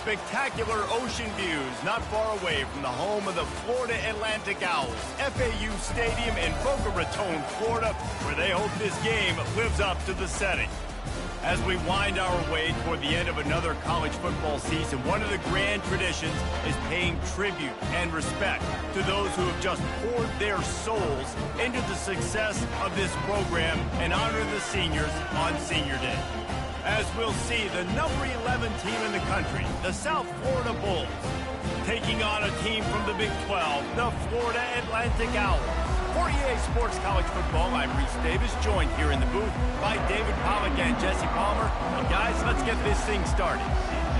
spectacular ocean views not far away from the home of the Florida Atlantic Owls, FAU Stadium in Boca Raton, Florida, where they hope this game lives up to the setting. As we wind our way toward the end of another college football season, one of the grand traditions is paying tribute and respect to those who have just poured their souls into the success of this program and honor the seniors on Senior Day. As we'll see, the number 11 team in the country, the South Florida Bulls, taking on a team from the Big 12, the Florida Atlantic Owls. For EA Sports College Football, I'm Reese Davis, joined here in the booth by David Pollack and Jesse Palmer. And guys, let's get this thing started.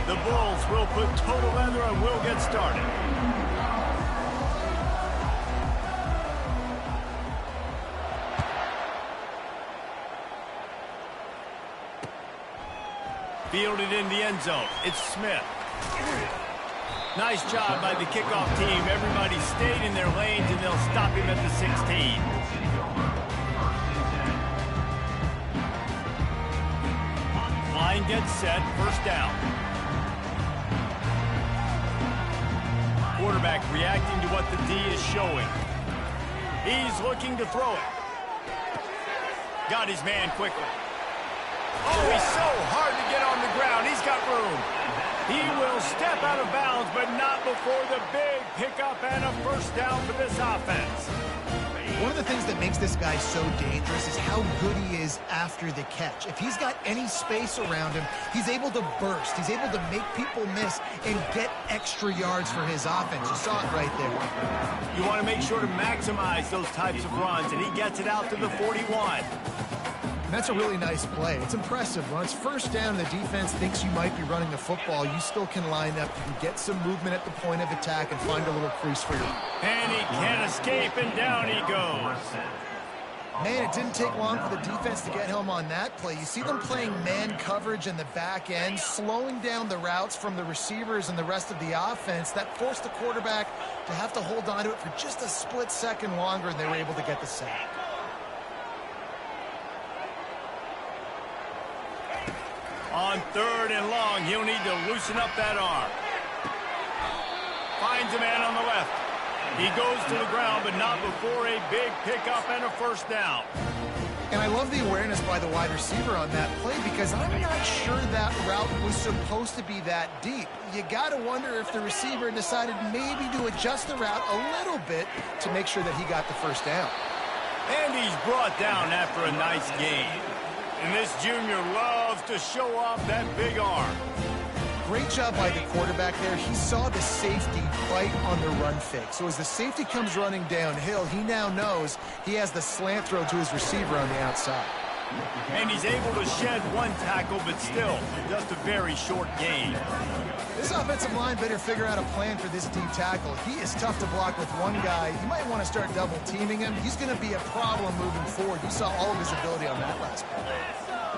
The Bulls will put total leather and we'll get started. Fielded in the end zone. It's Smith. Nice job by the kickoff team. Everybody stayed in their lanes, and they'll stop him at the 16. Line gets set. First down. Quarterback reacting to what the D is showing. He's looking to throw it. Got his man quickly. Oh, he's so hard to get on the ground. He's got room. He will step out of bounds, but not before the big pickup and a first down for this offense. One of the things that makes this guy so dangerous is how good he is after the catch. If he's got any space around him, he's able to burst. He's able to make people miss and get extra yards for his offense. You saw it right there. You want to make sure to maximize those types of runs, and he gets it out to the 41. And that's a really nice play. It's impressive. When it's first down, the defense thinks you might be running the football. You still can line up. You can get some movement at the point of attack and find a little crease for you. And he can't escape, and down he goes. Man, it didn't take long for the defense to get home on that play. You see them playing man coverage in the back end, slowing down the routes from the receivers and the rest of the offense. That forced the quarterback to have to hold on to it for just a split second longer, and they were able to get the sack. On third and long, he'll need to loosen up that arm. Finds a man on the left. He goes to the ground, but not before a big pickup and a first down. And I love the awareness by the wide receiver on that play because I'm not sure that route was supposed to be that deep. You got to wonder if the receiver decided maybe to adjust the route a little bit to make sure that he got the first down. And he's brought down after a nice gain. And this junior loves to show off that big arm. Great job by the quarterback there. He saw the safety right on the run fake. So as the safety comes running downhill, he now knows he has the slant throw to his receiver on the outside. And he's able to shed one tackle, but still, just a very short gain. This offensive line better figure out a plan for this D tackle. He is tough to block with one guy. You might want to start double teaming him. He's going to be a problem moving forward. You saw all of his ability on that last play.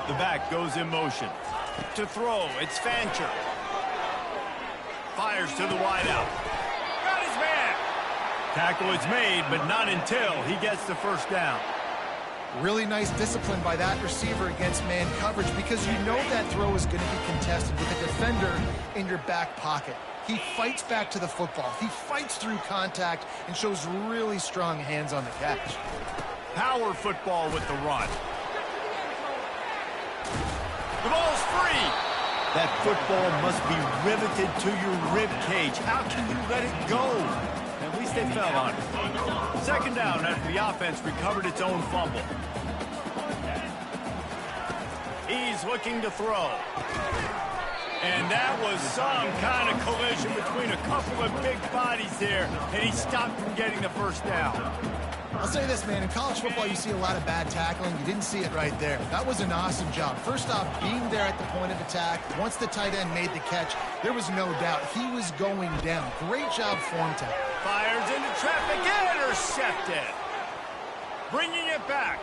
The back goes in motion. To throw, it's Fancher. Fires to the wideout. Got his man. Tackle is made, but not until he gets the first down. Really nice discipline by that receiver against man coverage because you know that throw is going to be contested with a defender in your back pocket. He fights back to the football. He fights through contact and shows really strong hands on the catch. Power football with the run. The ball's free. That football must be riveted to your rib cage. How can you let it go? At least they fell on it. Second down after the offense recovered its own fumble. He's looking to throw. And that was some kind of collision between a couple of big bodies there, and he stopped from getting the first down. I'll say this, man. In college football, you see a lot of bad tackling. You didn't see it right there. That was an awesome job. First off, being there at the point of attack. Once the tight end made the catch, there was no doubt he was going down. Great job form tackle. Fires into traffic, intercepted. Bringing it back.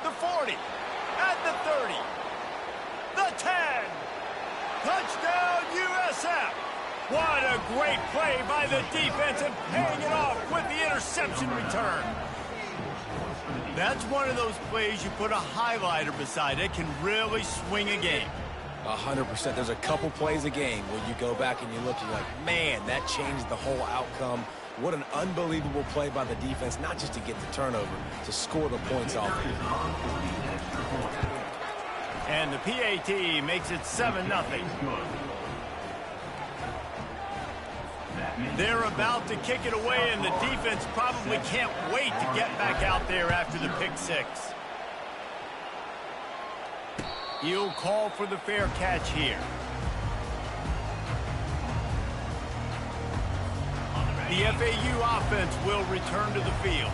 The 40, at the 30, the 10. Touchdown, USF. What a great play by the defense and paying it off with the interception return. That's one of those plays you put a highlighter beside it, can really swing a game. 100%. There's a couple plays a game where you go back and you look and you're like, man, that changed the whole outcome. What an unbelievable play by the defense, not just to get the turnover, to score the points off. And the PAT makes it 7-0. They're about to kick it away, and the defense probably can't wait to get back out there after the pick six. He'll call for the fair catch here. The FAU offense will return to the field.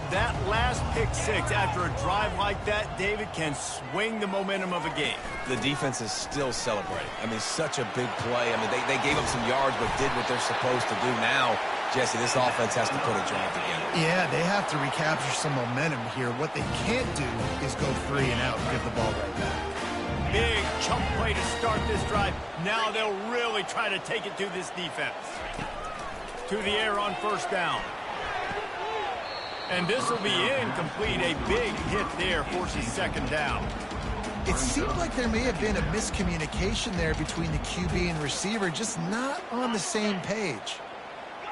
That last pick six after a drive like that, David, can swing the momentum of a game. The defense is still celebrating. I mean, such a big play. I mean, they gave up some yards but did what they're supposed to do. Now, Jesse, this offense has to put a drive together. Yeah, they have to recapture some momentum here. What they can't do is go 3 and out and give the ball right back. Big chunk play to start this drive. Now they'll really try to take it to this defense. To the air on first down. And this will be incomplete. A big hit there forces second down. It seemed like there may have been a miscommunication there between the QB and receiver, just not on the same page.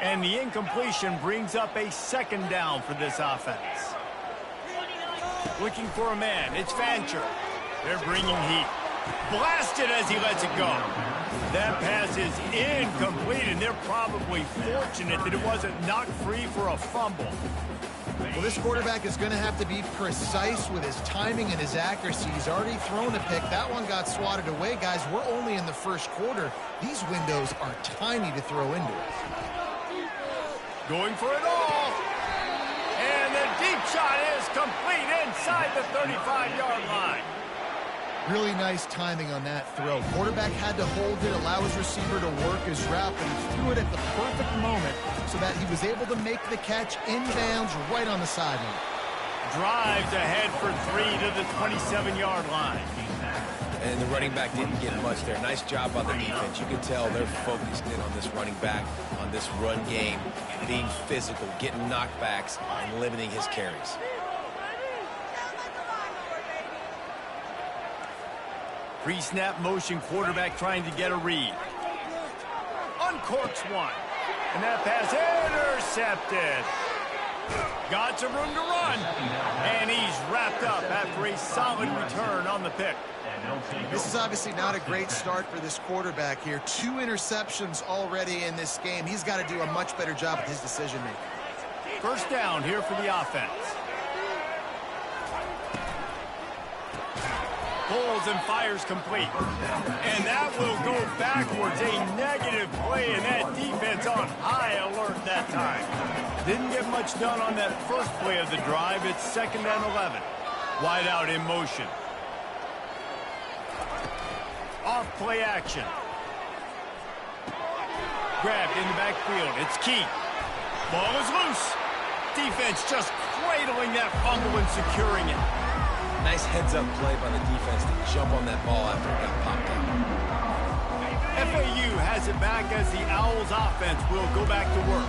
And the incompletion brings up a second down for this offense. Looking for a man. It's Fancher. They're bringing heat. Blasted as he lets it go. That pass is incomplete, and they're probably fortunate that it wasn't knocked free for a fumble. Well, this quarterback is going to have to be precise with his timing and his accuracy. He's already thrown a pick. That one got swatted away. Guys, we're only in the first quarter. These windows are tiny to throw into it. Going for it all. And the deep shot is complete inside the 35-yard line. Really nice timing on that throw. Quarterback had to hold it, allow his receiver to work his route, but he threw it at the perfect moment so that he was able to make the catch inbounds right on the sideline. Drives ahead for 3 to the 27-yard line. And the running back didn't get much there. Nice job by the defense. You can tell they're focused in on this running back, on this run game, being physical, getting knockbacks, and limiting his carries. Pre-snap motion, quarterback trying to get a read. Uncorks one. And that pass intercepted. Got some room to run. And he's wrapped up after a solid return on the pick. This is obviously not a great start for this quarterback here. 2 interceptions already in this game. He's got to do a much better job with his decision-making. First down here for the offense. Pulls and fires complete. And that will go backwards. A negative play, and that defense on high alert that time. Didn't get much done on that first play of the drive. It's 2nd and 11. Wide out in motion. Off play action. Grabbed in the backfield. It's Key. Ball is loose. Defense just cradling that fumble and securing it. Nice heads-up play by the defense to jump on that ball after it got popped out. FAU has it back as the Owls offense will go back to work.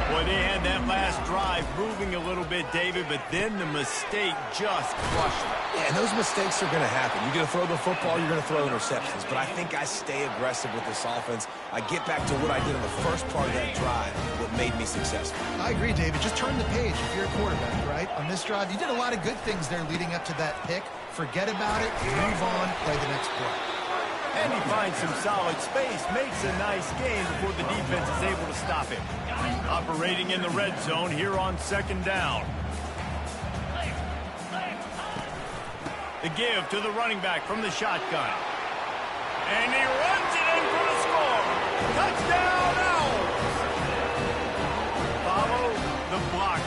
Boy, they had that last drive moving a little bit, David, but then the mistake just crushed them. Yeah, and those mistakes are going to happen. You're going to throw the football, you're going to throw interceptions. But I think I stay aggressive with this offense. I get back to what I did in the first part of that drive, what made me successful. I agree, David. Just turn the page if you're a quarterback, right? On this drive, you did a lot of good things there leading up to that pick. Forget about it, move on, play the next play. And he finds some solid space, makes a nice gain before the defense is able to stop him. Operating in the red zone here on 2nd down. The give to the running back from the shotgun. And he runs it in for the score. Touchdown, Owls! Follow the block.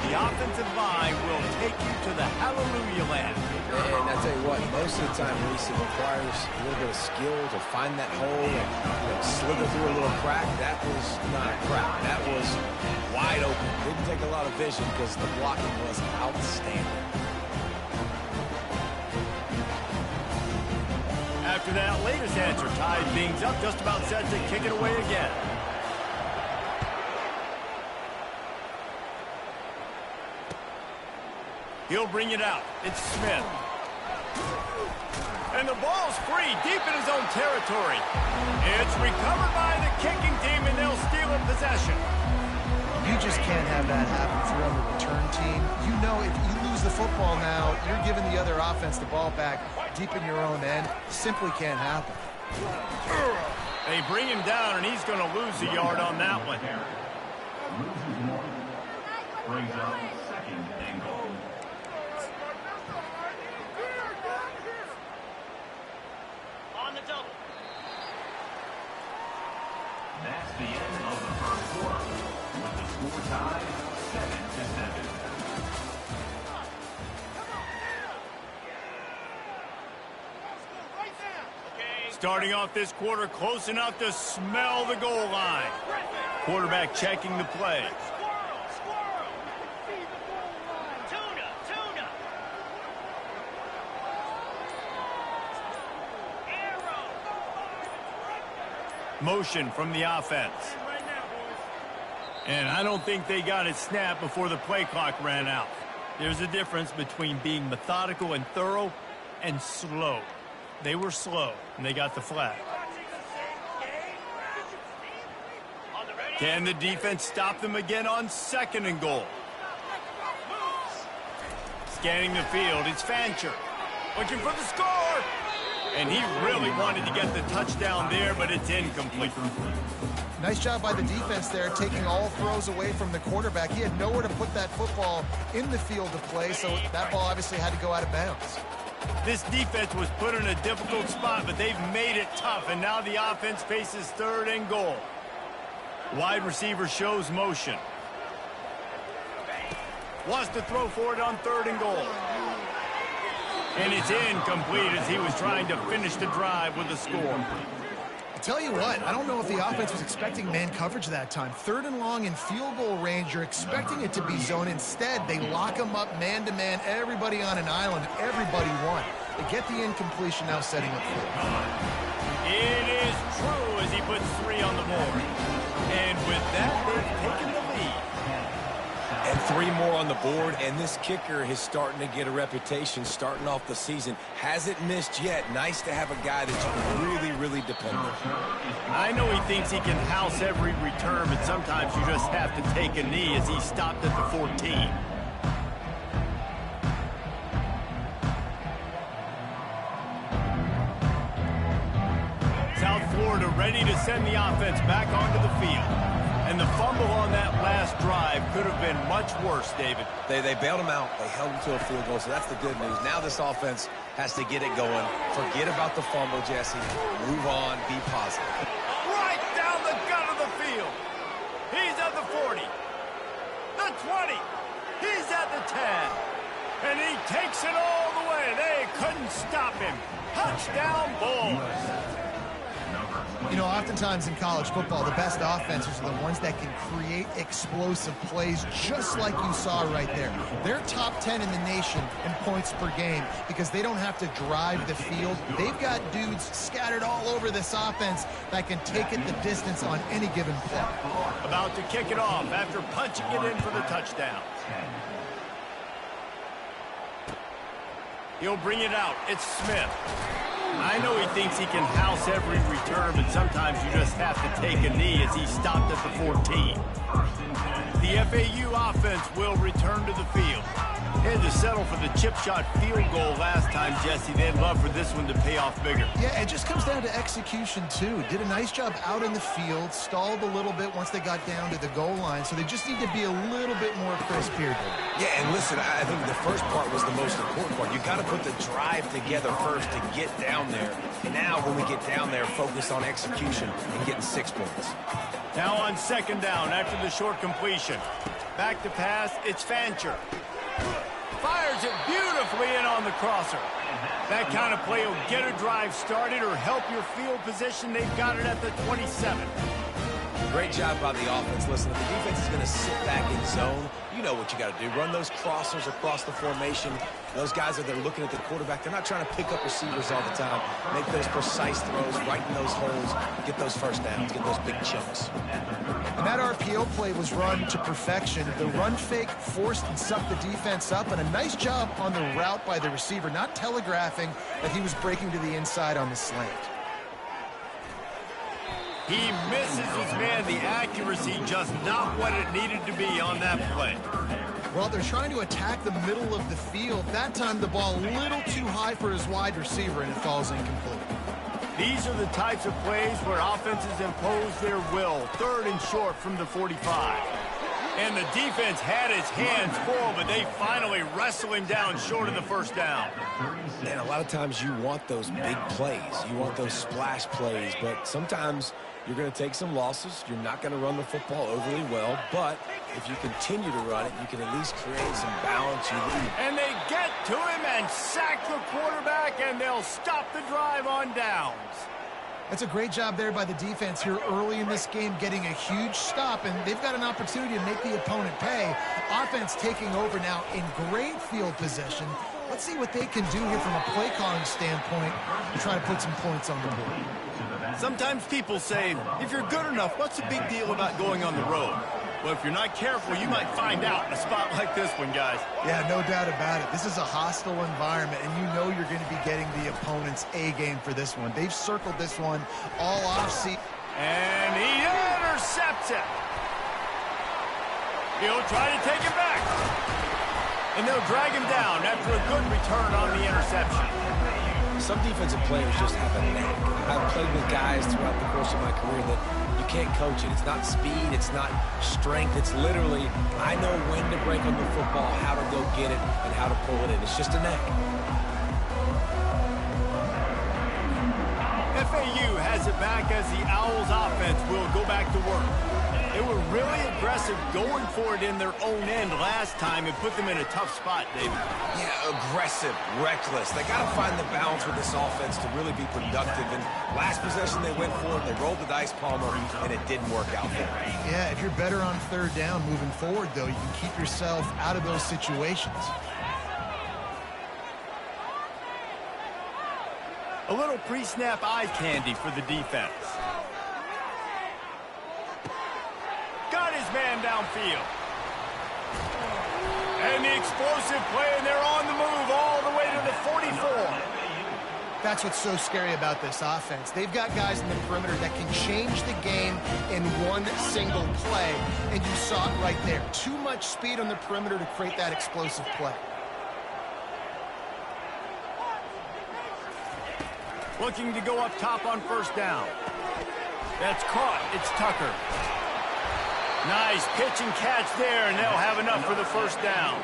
The offensive line will take you to the hallelujah land. And I tell you what, most of the time, Reese, it requires a little bit of skill to find that hole and slither through a little crack. That was not a crack. That was wide open. Didn't take a lot of vision because the blocking was outstanding. After that latest answer tied things up, just about set to kick it away again. He'll bring it out. It's Smith. And the ball's free, deep in his own territory. It's recovered by the kicking team, and they'll steal a possession. You just can't have that happen if you're on the return team. You know if you lose the football now, you're giving the other offense the ball back deep in your own end. Simply can't happen. They bring him down, and he's going to lose a yard on that one. Brings up second and goal. On the double. That's the end of the first quarter, with the score tied 7-7. Starting off this quarter close enough to smell the goal line. Quarterback checking the play. Motion from the offense. And I don't think they got it snapped before the play clock ran out. There's a difference between being methodical and thorough and slow. They were slow, and they got the flag. Can the defense stop them again on second and goal? Scanning the field, it's Fancher. Looking for the score! And he really wanted to get the touchdown there, but it's incomplete. Nice job by the defense there, taking all throws away from the quarterback. He had nowhere to put that football in the field to play, so that ball obviously had to go out of bounds. This defense was put in a difficult spot, but they've made it tough, and now the offense faces third and goal. Wide receiver shows motion. Wants to throw for it on third and goal. And it's incomplete as he was trying to finish the drive with a score. I'll tell you what, I don't know if the offense was expecting man coverage that time. Third and long in field goal range, you're expecting it to be zone. Instead, they lock them up man-to-man, everybody on an island, everybody won. They get the incompletion, now setting up fourth. It is true as he puts 3 on the board. And with that, they've taken the lead. And 3 more on the board, and this kicker is starting to get a reputation starting off the season. Hasn't missed yet. Nice to have a guy that you can really, really depend on. I know he thinks he can house every return, but sometimes you just have to take a knee as he stopped at the 14. South Florida ready to send the offense back onto the field. And the fumble on that last drive could have been much worse, David. They bailed him out. They held him to a field goal, so that's the good news. Now this offense has to get it going. Forget about the fumble, Jesse. Move on. Be positive. Right down the gut of the field. He's at the 40. The 20. He's at the 10. And he takes it all the way. They couldn't stop him. Touchdown, Bulls. You know, oftentimes in college football, the best offenses are the ones that can create explosive plays, just like you saw right there. They're top 10 in the nation in points per game because they don't have to drive the field. They've got dudes scattered all over this offense that can take it the distance on any given play. About to kick it off after punching it in for the touchdown. He'll bring it out. It's Smith. I know he thinks he can house every return, but sometimes you just have to take a knee as he stopped at the 14. The FAU offense will return to the field. They had to settle for the chip shot field goal last time, Jesse. They'd love for this one to pay off bigger. Yeah, it just comes down to execution, too. Did a nice job out in the field, stalled a little bit once they got down to the goal line, so they just need to be a little bit more crisp here. Yeah, and listen, I think the first part was the most important part. You got to put the drive together first to get down there. And now, when we get down there, focus on execution and getting 6 points. Now on second down after the short completion. Back to pass, it's Fancher. Fires it beautifully in on the crosser. That kind of play will get a drive started or help your field position. They've got it at the 27. Great job by the offense. Listen, if the defense is going to sit back in zone, you know what you got to do. Run those crossers across the formation. Those guys that are looking at the quarterback, they're not trying to pick up receivers all the time. Make those precise throws, right in those holes, get those first downs, get those big chunks. And that RPO play was run to perfection. The run fake forced and sucked the defense up, and a nice job on the route by the receiver, not telegraphing that he was breaking to the inside on the slant. He misses his man. The accuracy just not what it needed to be on that play. Well, they're trying to attack the middle of the field. That time the ball a little too high for his wide receiver, and it falls incomplete. These are the types of plays where offenses impose their will. 3rd and short from the 45. And the defense had his hands full, but they finally wrestle him down short of the first down. And a lot of times you want those big plays. You want those splash plays, but sometimes you're going to take some losses. You're not going to run the football overly well, but if you continue to run it, you can at least create some balance. And they get to him and sack the quarterback, and they'll stop the drive on downs. That's a great job there by the defense here early in this game, getting a huge stop, and they've got an opportunity to make the opponent pay. Offense taking over now in great field position. Let's see what they can do here from a play calling standpoint to try to put some points on the board. Sometimes people say, if you're good enough, what's the big deal about going on the road? Well, if you're not careful, you might find out in a spot like this one, guys. Yeah, no doubt about it. This is a hostile environment, and you know you're going to be getting the opponent's A-game for this one. They've circled this one all offseason. And he intercepts it. He'll try to take it back. And they'll drag him down after a good return on the interception. Some defensive players just have a knack. I've played with guys throughout the course of my career that you can't coach it. It's not speed, it's not strength. It's literally, I know when to break on the football, how to go get it, and how to pull it in. It's just a knack. FAU has it back as the Owls offense will go back to work. They were really aggressive going for it in their own end last time and put them in a tough spot, David. Yeah, aggressive, reckless. They got to find the balance with this offense to really be productive. And last possession they went for it, they rolled the dice, Palmer, and it didn't work out for them. Yeah, if you're better on 3rd down moving forward, though, you can keep yourself out of those situations. A little pre-snap eye candy for the defense. Got his man downfield. And the explosive play, and they're on the move all the way to the 44. That's what's so scary about this offense. They've got guys in the perimeter that can change the game in one single play, and you saw it right there. Too much speed on the perimeter to create that explosive play. Looking to go up top on 1st down. That's caught. It's Tucker. Nice pitch and catch there, and they'll have enough for the 1st down.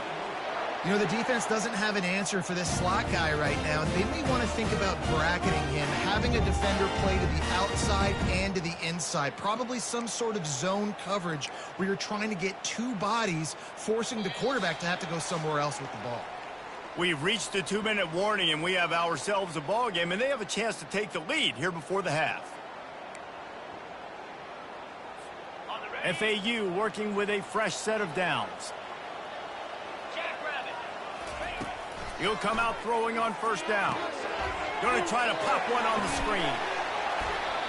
You know, the defense doesn't have an answer for this slot guy right now. They may want to think about bracketing him, having a defender play to the outside and to the inside. Probably some sort of zone coverage where you're trying to get 2 bodies, forcing the quarterback to have to go somewhere else with the ball. We've reached the 2-minute warning, and we have ourselves a ball game, and they have a chance to take the lead here before the half. FAU working with a fresh set of downs. He'll come out throwing on 1st down. Going to try to pop one on the screen.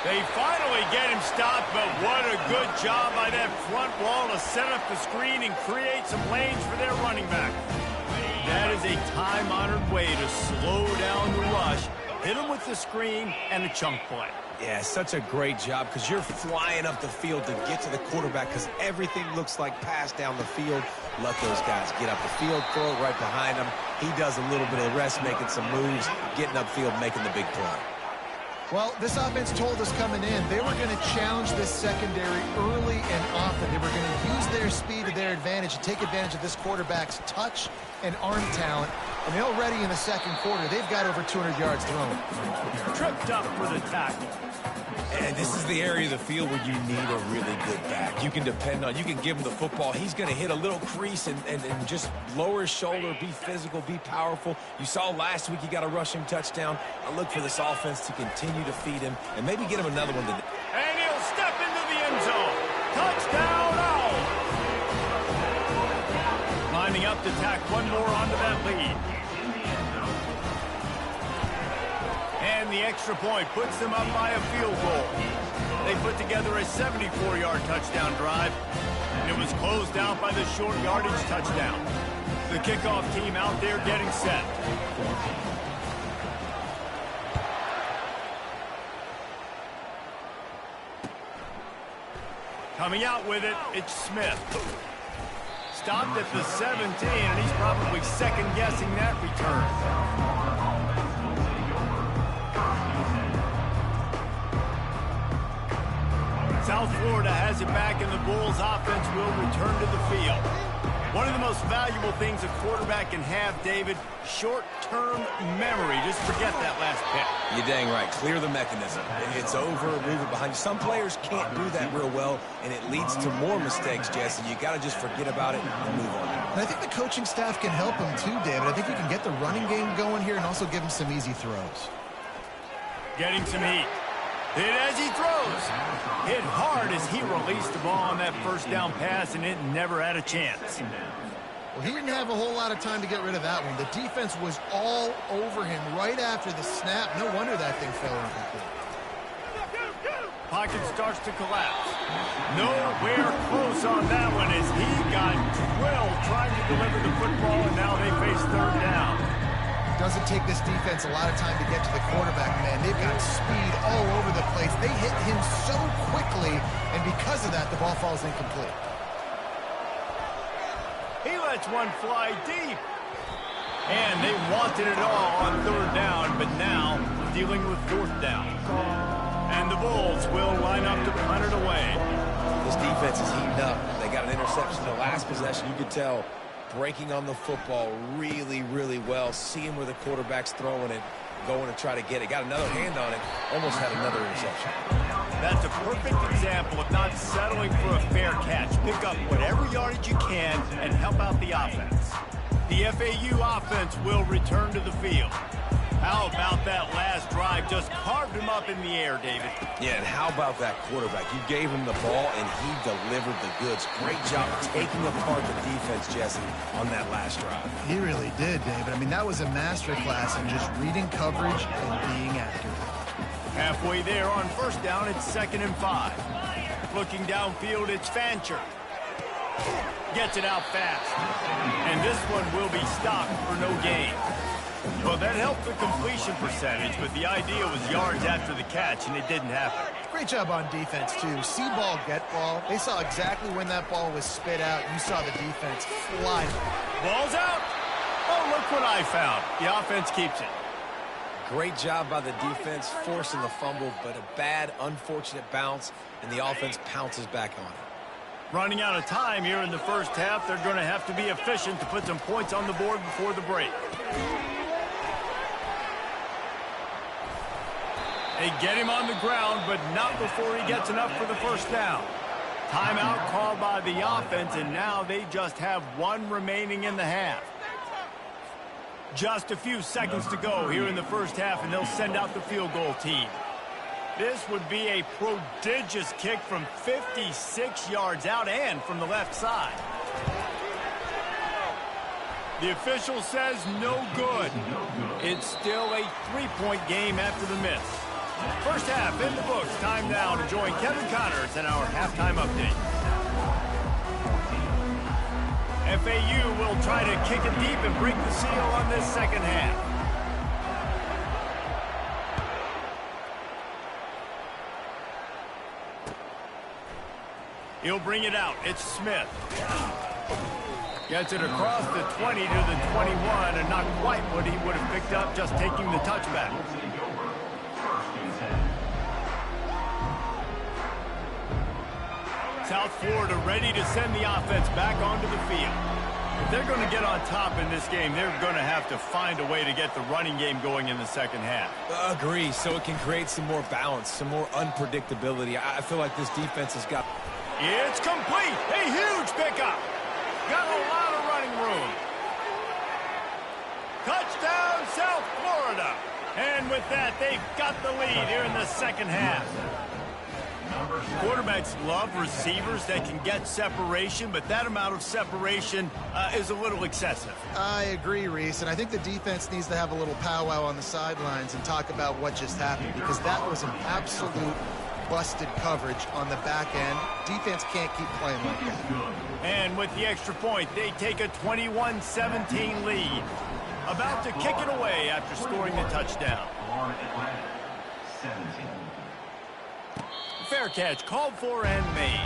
They finally get him stopped, but what a good job by that front wall to set up the screen and create some lanes for their running back. That is a time-honored way to slow down the rush, hit him with the screen, and a chunk play. Yeah, such a great job because you're flying up the field to get to the quarterback because everything looks like pass down the field. Let those guys get up the field, throw it right behind him. He does a little bit of the rest, making some moves, getting upfield, making the big play. Well, this offense told us coming in they were going to challenge this secondary early and often. They were going to use their speed to their advantage and take advantage of this quarterback's touch and arm talent. And already in the 2nd quarter, they've got over 200 yards thrown. Tripped up for the tackle. And this is the area of the field where you need a really good back. You can depend on, you can give him the football. He's going to hit a little crease and just lower his shoulder, be physical, be powerful. You saw last week he got a rushing touchdown. I look for this offense to continue to feed him and maybe get him another one today. And he'll step into the end zone. Touchdown, Owls! Lining up to tack one more onto that lead. And the extra point puts them up by a field goal. They put together a 74-yard touchdown drive, and it was closed out by the short yardage touchdown. The kickoff team out there getting set. Coming out with it, it's Smith. Stopped at the 17, and he's probably second-guessing that return. South Florida has it back, and the Bulls offense will return to the field. One of the most valuable things a quarterback can have, David, short-term memory. Just forget that last pick. You're dang right. Clear the mechanism. It's over, move it behind you. Some players can't do that real well, and it leads to more mistakes, Jesse. You got to just forget about it and move on. And I think the coaching staff can help him too, David. I think you can get the running game going here and also give him some easy throws. Getting some heat. Hit as he throws. Hit hard as he released the ball on that first down pass, and it never had a chance. Well, he didn't have a whole lot of time to get rid of that one. The defense was all over him right after the snap. No wonder that thing fell incomplete. Pocket starts to collapse. Nowhere close on that one as he got drilled trying to deliver the football, and now they face third down. Doesn't take this defense a lot of time to get to the quarterback, man. They've got speed all over the place. They hit him so quickly, and because of that, the ball falls incomplete. He lets one fly deep. And they wanted it all on third down, but now dealing with fourth down. And the Bulls will line up to punt it away. This defense is heating up. They got an interception the last possession. You could tell breaking on the football really, really well. Seeing where the quarterback's throwing it, going to try to get it. Got another hand on it. Almost had another interception. That's a perfect example of not settling for a fair catch. Pick up whatever yardage you can and help out the offense. The FAU offense will return to the field. How about that last drive? Just carved him up in the air, David. Yeah, and how about that quarterback? You gave him the ball, and he delivered the goods. Great job taking apart the defense, Jesse, on that last drive. He really did, David. I mean, that was a masterclass in just reading coverage and being accurate. Halfway there on first down, it's 2nd and 5. Looking downfield, it's Fancher. Gets it out fast. And this one will be stopped for no gain. Well, that helped the completion percentage, but the idea was yards after the catch, and it didn't happen. Great job on defense, too. See ball, get ball. They saw exactly when that ball was spit out. You saw the defense fly. Ball's out. Oh, look what I found. The offense keeps it. Great job by the defense, forcing the fumble, but a bad, unfortunate bounce, and the offense pounces back on it. Running out of time here in the first half, they're going to have to be efficient to put some points on the board before the break. They get him on the ground, but not before he gets enough for the first down. Timeout called by the offense, and now they just have one remaining in the half. Just a few seconds to go here in the first half, and they'll send out the field goal team. This would be a prodigious kick from 56 yards out and from the left side. The official says no good. It's still a 3-point game after the miss. First half in the books. Time now to join Kevin Connors in our halftime update. FAU will try to kick it deep and break the seal on this second half. He'll bring it out. It's Smith. Gets it across the 20 to the 21, and not quite what he would have picked up just taking the touchback. South Florida ready to send the offense back onto the field. If they're going to get on top in this game, they're going to have to find a way to get the running game going in the second half. Agree, so it can create some more balance, some more unpredictability. I feel like this defense has got... It's complete. A huge pickup. Got a lot of running room. Touchdown, South Florida. And with that, they've got the lead here in the second half. Quarterbacks love receivers that can get separation, but that amount of separation is a little excessive. I agree, Reese, and I think the defense needs to have a little powwow on the sidelines and talk about what just happened, because that was an absolute busted coverage on the back end. Defense can't keep playing like that. And with the extra point, they take a 21-17 lead. About to kick it away after scoring the touchdown. Fair catch, called for and made.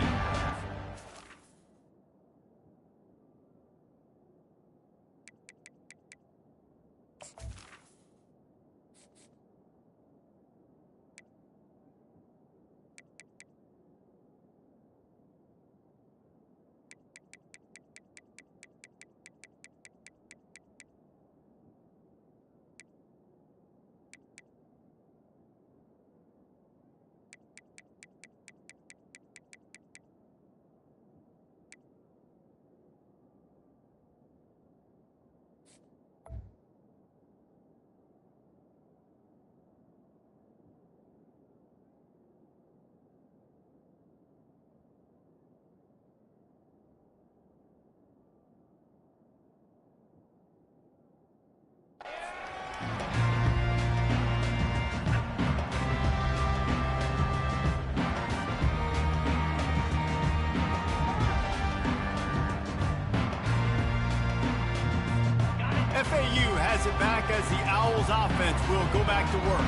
FAU has it back as the Owls offense will go back to work.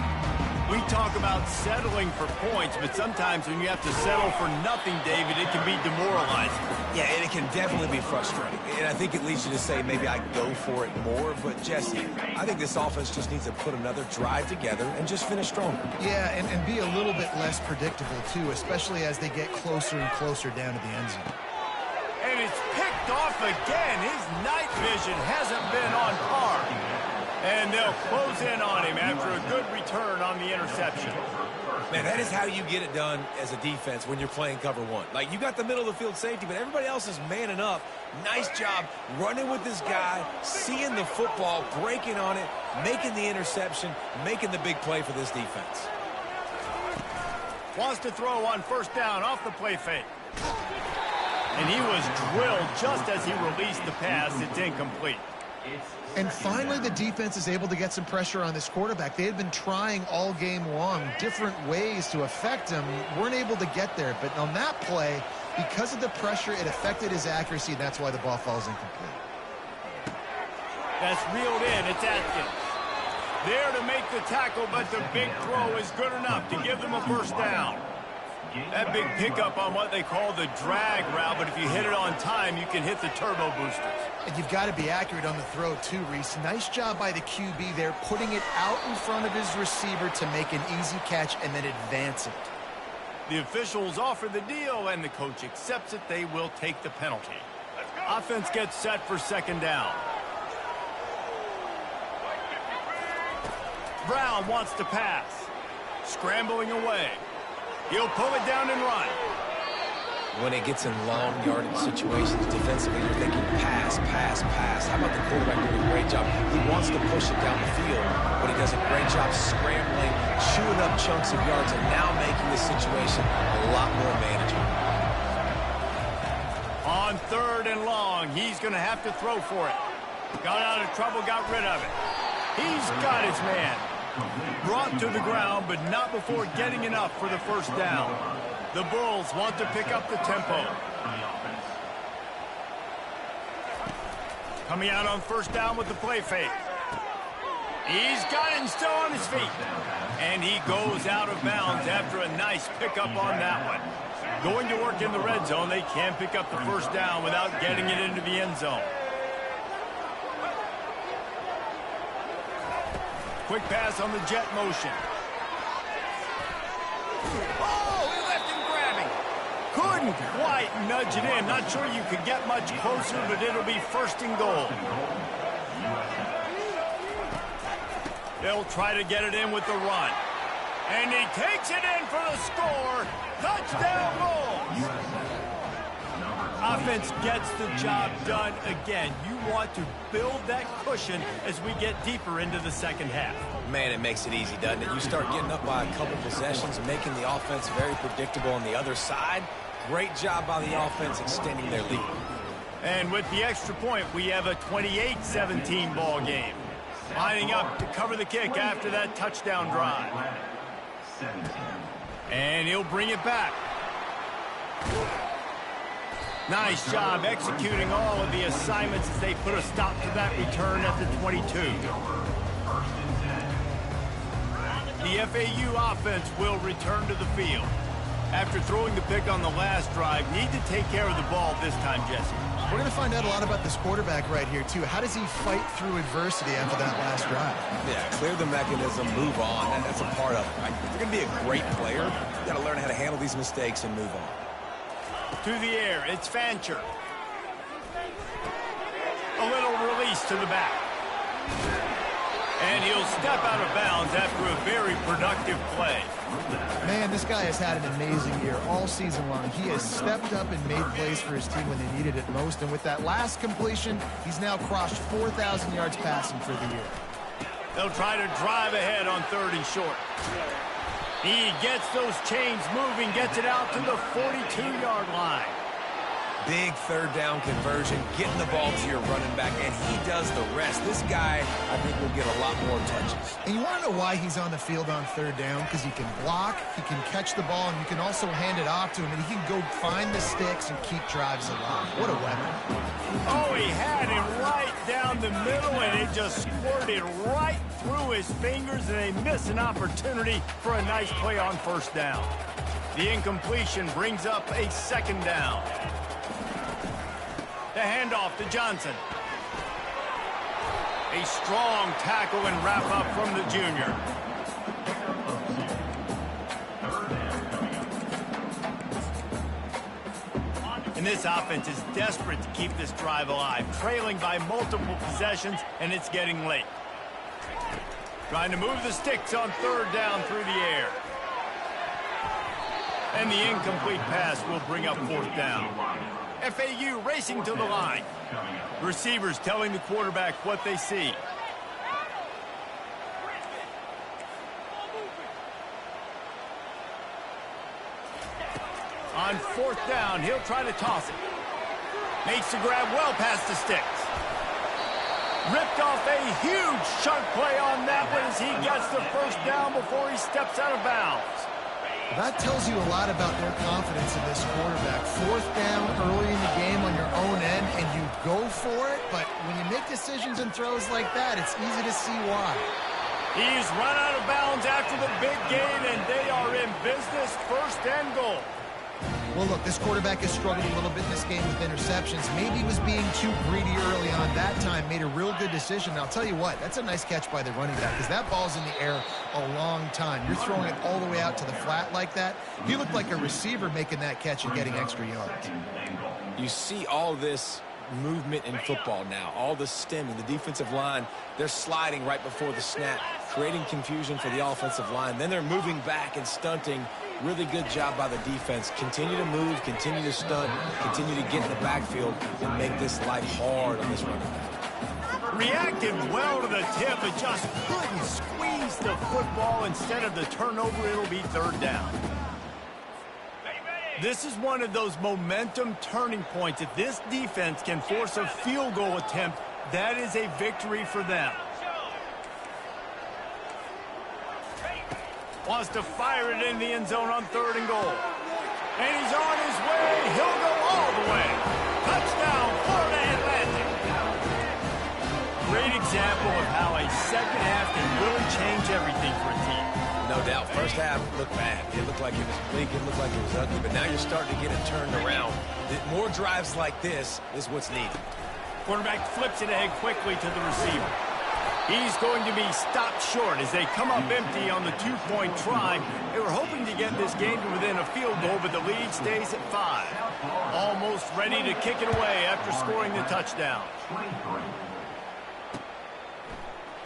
We talk about settling for points, but sometimes when you have to settle for nothing, David, it can be demoralizing. Yeah, and it can definitely be frustrating. And I think it leads you to say maybe I go for it more. But, Jesse, I think this offense just needs to put another drive together and just finish stronger. Yeah, and be a little bit less predictable, too, especially as they get closer and closer down to the end zone. And it's picked off again. His night vision hasn't been on par. And they'll close in on him after a good return on the interception. Man, that is how you get it done as a defense when you're playing cover one. Like, you got the middle of the field safety, but everybody else is manning up. Nice job running with this guy, seeing the football, breaking on it, making the interception, making the big play for this defense. Wants to throw on first down off the play fake. And he was drilled just as he released the pass. It's incomplete. And finally, the defense is able to get some pressure on this quarterback. They had been trying all game long different ways to affect him. Weren't able to get there. But on that play, because of the pressure, it affected his accuracy. And that's why the ball falls incomplete. That's reeled in. It's Atkins. There to make the tackle, but the big throw is good enough to give them a first down. That big pickup on what they call the drag route, but if you hit it on time, you can hit the turbo boosters. And you've got to be accurate on the throw, too, Reese. Nice job by the QB there, putting it out in front of his receiver to make an easy catch and then advance it. The officials offer the deal, and the coach accepts it. They will take the penalty. Offense gets set for second down. Brown wants to pass. Scrambling away. He'll pull it down and run. When it gets in long yardage situations, defensively, you're thinking pass, pass, pass. How about the quarterback doing a great job? He wants to push it down the field, but he does a great job scrambling, chewing up chunks of yards, and now making the situation a lot more manageable. On third and long, he's going to have to throw for it. Got out of trouble, got rid of it. He's got his man. Brought to the ground, but not before getting enough for the first down. The Bulls want to pick up the tempo. Coming out on first down with the play fake. He's got it and still on his feet. And he goes out of bounds after a nice pickup on that one. Going to work in the red zone, they can't pick up the first down without getting it into the end zone. Quick pass on the jet motion. Oh, he left him grabbing. Couldn't quite nudge it in. Not sure you could get much closer, but it'll be first and goal. They'll try to get it in with the run. And he takes it in for the score. Touchdown Bulls. offense gets the job done again. You want to build that cushion as we get deeper into the second half. Man, it makes it easy, doesn't it? You start getting up by a couple possessions and making the offense very predictable on the other side. Great job by the offense extending their lead. And with the extra point, we have a 28-17 ball game. Lining up to cover the kick after that touchdown drive. And he'll bring it back. Nice job executing all of the assignments as they put a stop to that return at the 22. The FAU offense will return to the field. After throwing the pick on the last drive, need to take care of the ball this time, Jesse. We're going to find out a lot about this quarterback right here, too. How does he fight through adversity after that last drive? Yeah, clear the mechanism, move on, and that's a part of it, right? If you're going to be a great player, you got to learn how to handle these mistakes and move on. To the air, it's Fancher. A little release to the back. And he'll step out of bounds after a very productive play. Man, this guy has had an amazing year all season long. He has stepped up and made plays for his team when they needed it most. And with that last completion, he's now crossed 4,000 yards passing for the year. They'll try to drive ahead on 3rd and short. He gets those chains moving, gets it out to the 42-yard line. Big 3rd down conversion, getting the ball to your running back, and he does the rest. This guy, I think, will get a lot more touches. And you want to know why he's on the field on 3rd down? Because he can block, he can catch the ball, and you can also hand it off to him, and he can go find the sticks and keep drives alive. What a weapon. Oh, he had him right down the middle, and it just squirted right through his fingers, and they miss an opportunity for a nice play on 1st down. The incompletion brings up a 2nd down. The handoff to Johnson. A strong tackle and wrap up from the junior. And this offense is desperate to keep this drive alive, trailing by multiple possessions, and it's getting late. Trying to move the sticks on 3rd down through the air. And the incomplete pass will bring up 4th down. FAU racing to the line. Receivers telling the quarterback what they see. On 4th down, he'll try to toss it. Makes the grab well past the sticks. Ripped off a huge chunk play on that one as he gets the 1st down before he steps out of bounds. That tells you a lot about their confidence in this quarterback. 4th down early in the game on your own end, and you go for it, but when you make decisions and throws like that, it's easy to see why. He's run out of bounds after the big gain, and they are in business, 1st and goal. Well, look, this quarterback has struggled a little bit in this game with interceptions. Maybe he was being too greedy early on that time, made a real good decision. And I'll tell you what, that's a nice catch by the running back because that ball's in the air a long time. You're throwing it all the way out to the flat like that. He looked like a receiver making that catch and getting extra yards. You see all this movement in football now, all the stemming, the defensive line, they're sliding right before the snap, creating confusion for the offensive line. Then they're moving back and stunting. Really good job by the defense. Continue to move, continue to stunt, continue to get in the backfield and make this life hard on this running back. Reacted well to the tip, but just couldn't squeeze the football. Instead of the turnover, it'll be 3rd down. This is one of those momentum turning points. If this defense can force a field goal attempt, that is a victory for them. Wants to fire it in the end zone on 3rd and goal. And he's on his way. He'll go all the way. Touchdown, Florida Atlantic. Great example of how a second half can really change everything for a team. No doubt. 1st half looked bad. It looked like it was bleak. It looked like it was ugly. But now you're starting to get it turned around. More drives like this is what's needed. Quarterback flips it ahead quickly to the receiver. He's going to be stopped short as they come up empty on the 2-point try. They were hoping to get this game to within a field goal, but the lead stays at 5. Almost ready to kick it away after scoring the touchdown.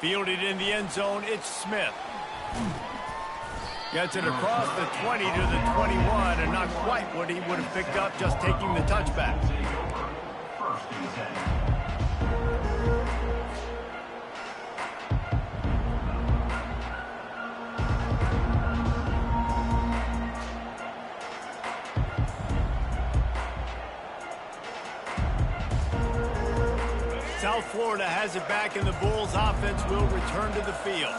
Fielded in the end zone, it's Smith. Gets it across the 20 to the 21, and not quite what he would have picked up just taking the touchback. first and 10. South Florida has it back, and the Bulls offense will return to the field.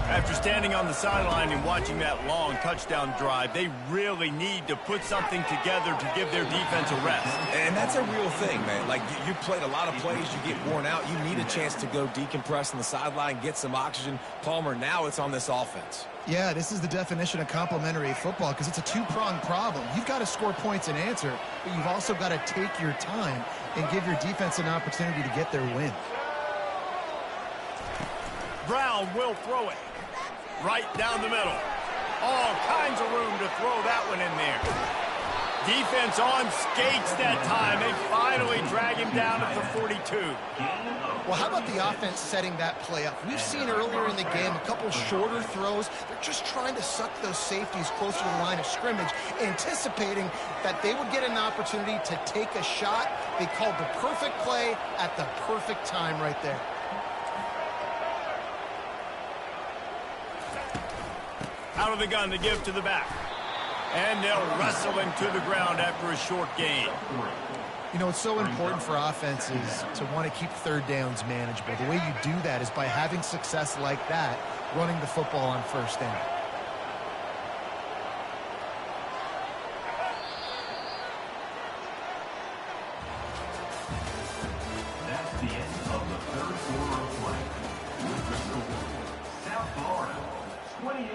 After standing on the sideline and watching that long touchdown drive, they really need to put something together to give their defense a rest. And that's a real thing, man. Like, you played a lot of plays, you get worn out. You need a chance to go decompress on the sideline, get some oxygen. Palmer, now it's on this offense. Yeah, this is the definition of complementary football because it's a two-pronged problem. You've got to score points and answer, but you've also got to take your time and give your defense an opportunity to get their win. Brown will throw it right down the middle. All kinds of room to throw that one in there. Defense on skates that time. They finally drag him down at the 42. Well, how about the offense setting that play up? We've seen earlier in the game a couple shorter throws. They're just trying to suck those safeties closer to the line of scrimmage, anticipating that they would get an opportunity to take a shot. They called the perfect play at the perfect time right there. Out of the gun to give to the back. And they'll wrestle him to the ground after a short gain. You know, it's so important for offenses to want to keep third downs manageable. The way you do that is by having success like that, running the football on first down. That's the end of the third quarter of play. With the score, South Florida 28,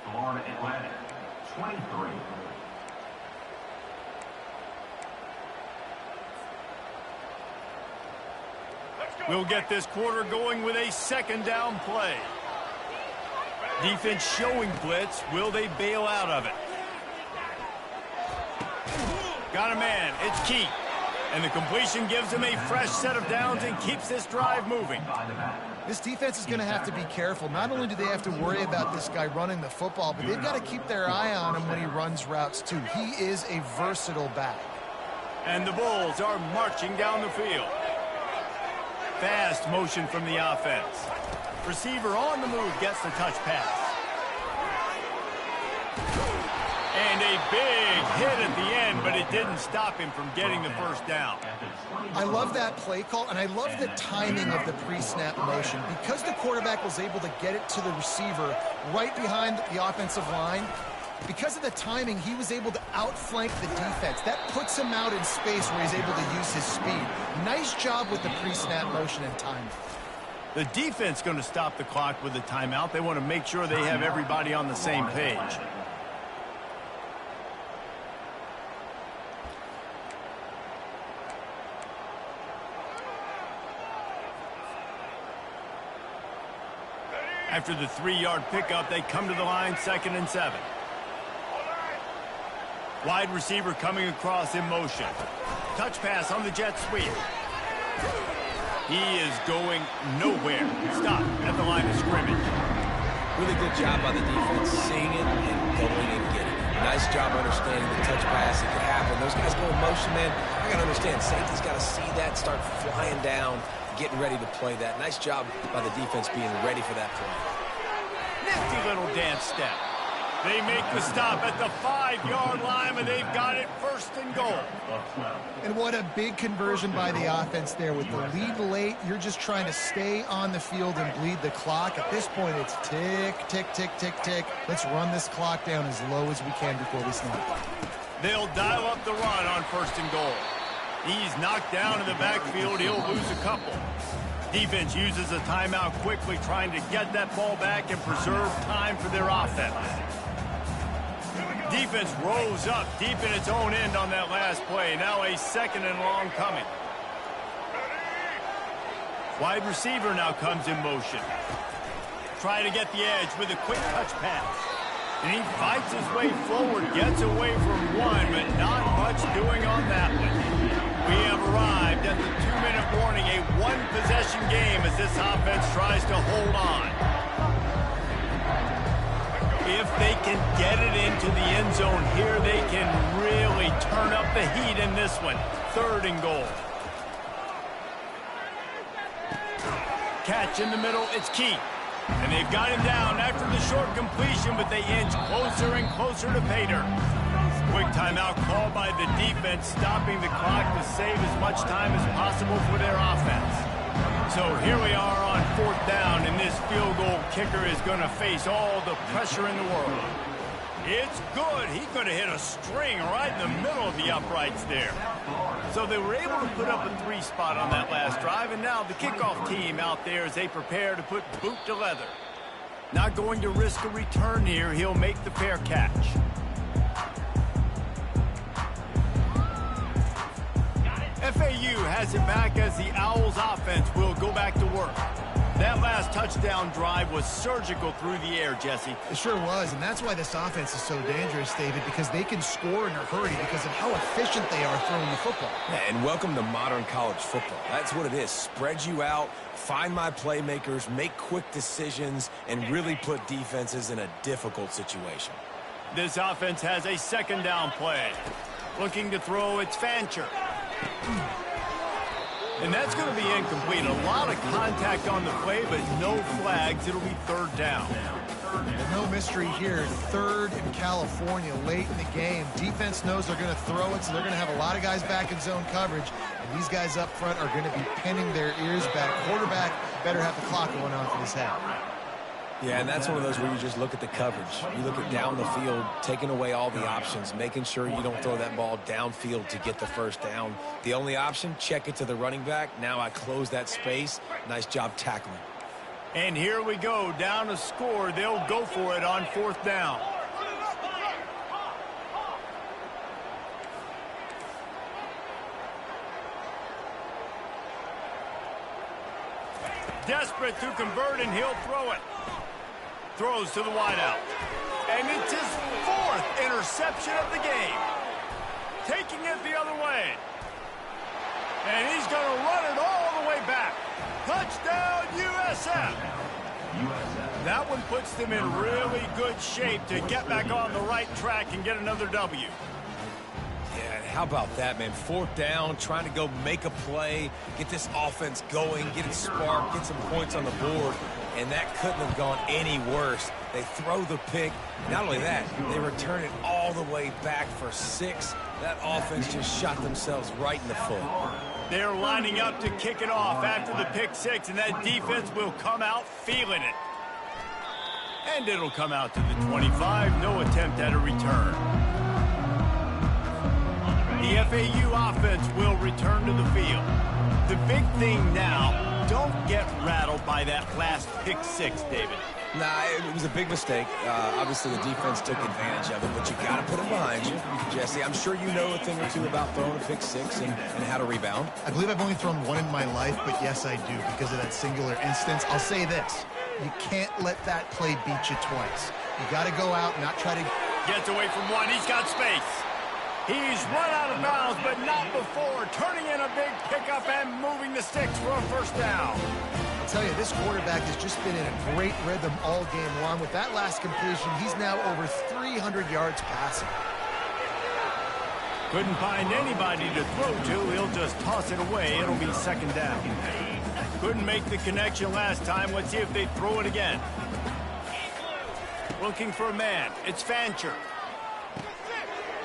Florida Atlantic 23. We'll get this quarter going with a second down play. Defense showing blitz. Will they bail out of it? Got a man. It's Keith. And the completion gives him a fresh set of downs and keeps this drive moving. This defense is going to have to be careful. Not only do they have to worry about this guy running the football, but they've got to keep their eye on him when he runs routes too. He is a versatile back. And the Bulls are marching down the field. Fast motion from the offense. Receiver on the move gets the touch pass. And a big hit at the end, but it didn't stop him from getting the first down. I love that play call, and I love the timing of the pre-snap motion. Because the quarterback was able to get it to the receiver right behind the offensive line, because of the timing, he was able to outflank the defense. That puts him out in space where he's able to use his speed. Nice job with the pre-snap motion and timing. The defense going to stop the clock with the timeout. They want to make sure they have everybody on the same page. After the 3-yard pickup, they come to the line, 2nd and 7. Wide receiver coming across in motion. Touch pass on the jet sweep. He is going nowhere. Stop at the line of scrimmage. Really good job by the defense, seeing it and going and getting it. Nice job understanding the touch pass. It could happen. Those guys go in motion, man. I got to understand, safety's got to see that, start flying down, getting ready to play that. Nice job by the defense being ready for that play. Nifty little dance step. They make the stop at the 5-yard line, and they've got it 1st and goal. And what a big conversion by the offense there. With the lead late, you're just trying to stay on the field and bleed the clock. At this point, it's tick, tick, tick, tick, tick. Let's run this clock down as low as we can before we snap. They'll dial up the run on 1st and goal. He's knocked down in the backfield. He'll lose a couple. Defense uses a timeout quickly, trying to get that ball back and preserve time for their offense. Defense rose up deep in its own end on that last play. Now a 2nd and long coming. Wide receiver now comes in motion. Try to get the edge with a quick touch pass. And he fights his way forward, gets away from one, but not much doing on that one. We have arrived at the 2-minute warning, a one-possession game as this offense tries to hold on. If they can get it into the end zone here, they can really turn up the heat in this one. 3rd and goal. catch in the middle. It's key. And they've got him down after the short completion, but they inch closer and closer to pay dirt. Quick timeout called by the defense, stopping the clock to save as much time as possible for their offense. So here we are on 4th down, and this field goal kicker is going to face all the pressure in the world. It's good. He could have hit a string right in the middle of the uprights there. So they were able to put up a 3 spot on that last drive, and now the kickoff team out there as they prepare to put boot to leather. Not going to risk a return here. He'll make the fair catch. FAU has it back as the Owls offense will go back to work. That last touchdown drive was surgical through the air, Jesse. It sure was, and that's why this offense is so dangerous, David, because they can score in a hurry because of how efficient they are throwing the football. Yeah, and welcome to modern college football. That's what it is. Spread you out, find my playmakers, make quick decisions, and really put defenses in a difficult situation. This offense has a 2nd down play. Looking to throw, it's Fancher. And that's going to be incomplete. A lot of contact on the play, but no flags. It'll be 3rd down. And no mystery here. 3rd in California late in the game. Defense knows they're going to throw it, so they're going to have a lot of guys back in zone coverage. And these guys up front are going to be pinning their ears back. Quarterback better have the clock going on for this half. Yeah, and that's one of those where you just look at the coverage. You look at down the field, taking away all the options, making sure you don't throw that ball downfield to get the 1st down. The only option, check it to the running back. Now I close that space. Nice job tackling. And here we go, down to score. They'll go for it on 4th down. Desperate to convert, and he'll throw it. Throws to the wideout. And it's his 4th interception of the game. Taking it the other way. And he's going to run it all the way back. Touchdown, USF. That one puts them in really good shape to get back on the right track and get another W. Yeah, and how about that, man? 4th down, trying to go make a play, get this offense going, get it sparked, get some points on the board. And that couldn't have gone any worse. They throw the pick. Not only that, they return it all the way back for 6. That offense just shot themselves right in the foot. They're lining up to kick it off after the pick 6, and that defense will come out feeling it. And it'll come out to the 25. No attempt at a return. The FAU offense will return to the field. The big thing now, don't get rattled by that last pick 6, David. Nah, it was a big mistake. Obviously, the defense took advantage of it, but you got to put it behind you. Jesse, I'm sure you know a thing or two about throwing a pick 6 and how to rebound. I believe I've only thrown 1 in my life, but yes, I do because of that singular instance. I'll say this. You can't let that play beat you twice. You got to go out and not try to... Gets away from 1. He's got space. He's run out of bounds, but not before. Turning in a big pickup and moving the sticks for a 1st down. I'll tell you, this quarterback has just been in a great rhythm all game long. With that last completion, he's now over 300 yards passing. Couldn't find anybody to throw to. He'll just toss it away. It'll be 2nd down. Couldn't make the connection last time. Let's see if they throw it again. Looking for a man. It's Fancher.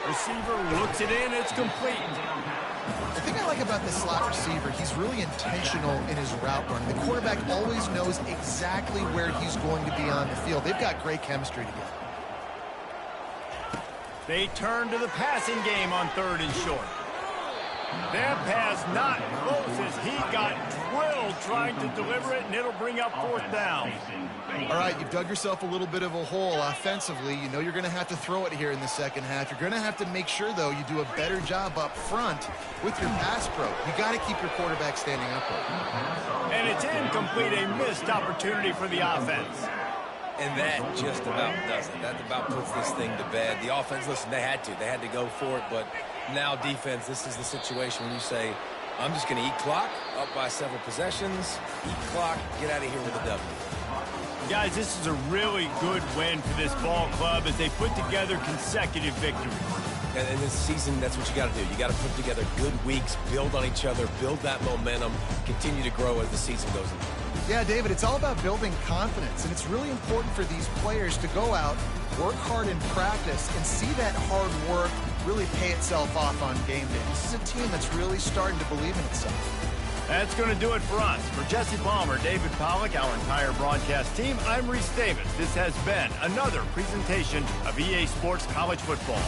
Receiver looks it in. It's complete. The thing I like about this slot receiver, he's really intentional in his route running. The quarterback always knows exactly where he's going to be on the field. They've got great chemistry together. They turn to the passing game on 3rd and short. That pass not close as he got drilled trying to deliver it, and it'll bring up 4th down. All right, you've dug yourself a little bit of a hole offensively. You know you're going to have to throw it here in the 2nd half. You're going to have to make sure, though, you do a better job up front with your pass pro. You got to keep your quarterback standing upright. And it's incomplete, a missed opportunity for the offense. And that just about does it. That about puts this thing to bed. The offense, listen, they had to go for it, but now defense, this is the situation when you say, I'm just going to eat clock, up by several possessions, eat clock, get out of here with a W. Guys, this is a really good win for this ball club as they put together consecutive victories. And in this season, that's what you got to do. You got to put together good weeks, build on each other, build that momentum, continue to grow as the season goes on. Yeah, David, it's all about building confidence, and it's really important for these players to go out, work hard in practice, and see that hard work really pay itself off on game day. This is a team that's really starting to believe in itself. That's going to do it for us. For Jesse Palmer, David Pollack, our entire broadcast team, I'm Reese Davis. This has been another presentation of EA Sports College Football.